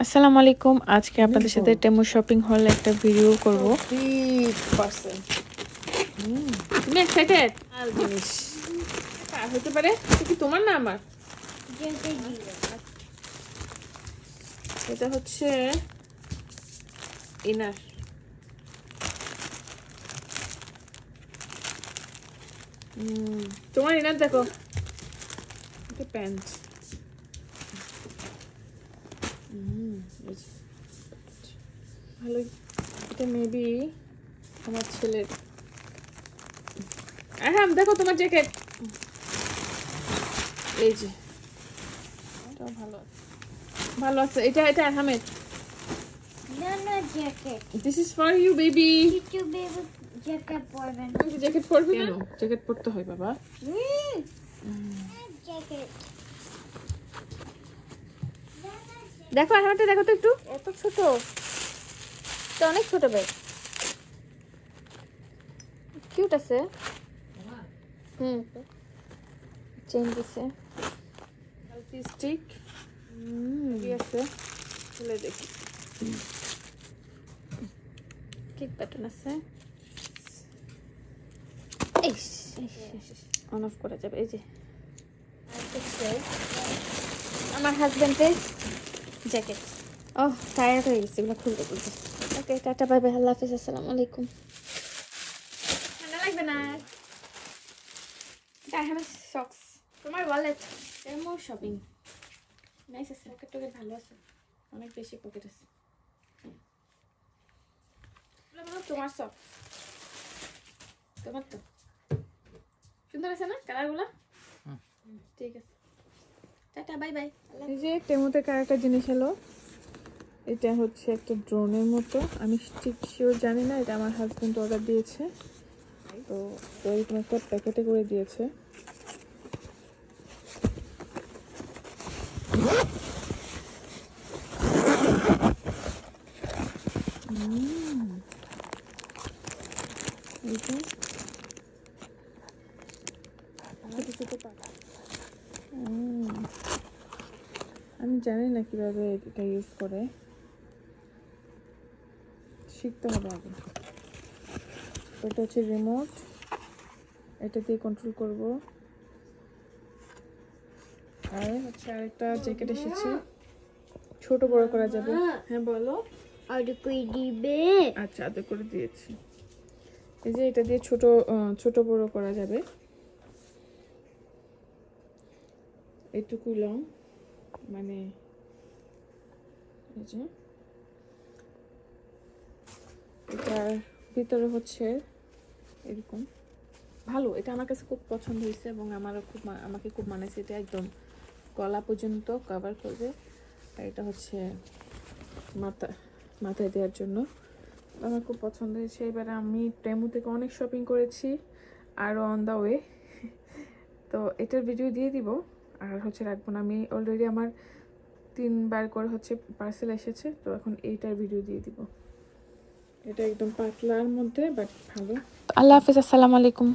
আসসালামু আলাইকুম। আজকে আপনাদের সাথে টেমু শপিং হল একটা ভিডিও করব। তুমি এক্সাইটেড? আর জিনিস কার হতে পারে? কি তোমার না আমার? এটা হচ্ছে ইনার। তোমার ইনার দেখো, এটা প্যান্ট। ভালো, এটা মেবি আমার ছেলের। হ্যাঁ দেখো তোমার জ্যাকেট, এই যে এটাও ভালো ভালো আছে। এটা এটা Ahmed. This is for you, baby. Jacket পরবেন? তুমি জ্যাকেট পরবে না? জ্যাকেট পরতে হয় বাবা। জ্যাকেট দেখো আহমেদটা দেখো তো একটু, এত ছোট, এটা অনেক ছোট ব্যাগ। কিউট আছে। চেঞ্জ দিছে, সেলফি স্টিক কি আছে খুলে দেখি। কিক বাটন আছে, অন অফ করা যাবে। এই যে আমার হাজবেন্ডের জ্যাকেট। ওহ টায়ার্ড হয়ে গেছে এগুলো খুলতে খুলতে। ওকে টাটা বাই বাই, আল্লাহ হাফেজ, আসসালামু আলাইকুম। ঠান্ডা লাগবে না। এটা আহমেদ সক্স। তোমার ওয়ালেট, টেমু শপিং নাইস আছে। পকেট টকেট ভালো আছে, অনেক বেশি পকেট আছে। তোমার সব তোমার তো সুন্দর আছে না কালারগুলো? ঠিক আছে, টাটা বাই বাই। এই যে টেমু থেকে আরেকটা জিনিস এলো, এটা হচ্ছে একটা ড্রোনের মতো। আমি ঠিক শিওর জানি না, এটা আমার হাজবেন্ড অর্ডার দিয়েছে, তো এরকম একটা প্যাকেটে করে দিয়েছে। আমি জানি না কিভাবে এটা ইউজ করে, শিখতে হবে আগে। এটা হচ্ছে রিমোট, এটা দিয়ে কন্ট্রোল করব। আর হচ্ছে আরেকটা জ্যাকেট এসেছে, ছোট বড় করা যাবে। হ্যাঁ বলো। অর্ডার করে দিবে? আচ্ছা আদর করে দিয়েছি। এই যে এটা দিয়ে ছোট বড় করা যাবে, এইটুকু লং, মানে এই যে এটার ভিতরে হচ্ছে এরকম। ভালো, এটা আমার কাছে খুব পছন্দ হয়েছে এবং আমাকে খুব মানেছে। এটা একদম গলা পর্যন্ত কভার করবে। আর এটা হচ্ছে মাথায় দেওয়ার জন্য, আমার খুব পছন্দ হয়েছে। এবারে আমি টেমু থেকে অনেক শপিং করেছি, আরও অন দ্য ওয়ে। তো এটার ভিডিও দিয়ে দিব, আর হচ্ছে রাখবো না। আমি অলরেডি আমার 3বার করে হচ্ছে পার্সেল এসেছে, তো এখন এইটার ভিডিও দিয়ে দিব। এটা একদম পাতলার মধ্যে বাট ভালো। আল্লাহ হাফেজ, আসসালামু আলাইকুম।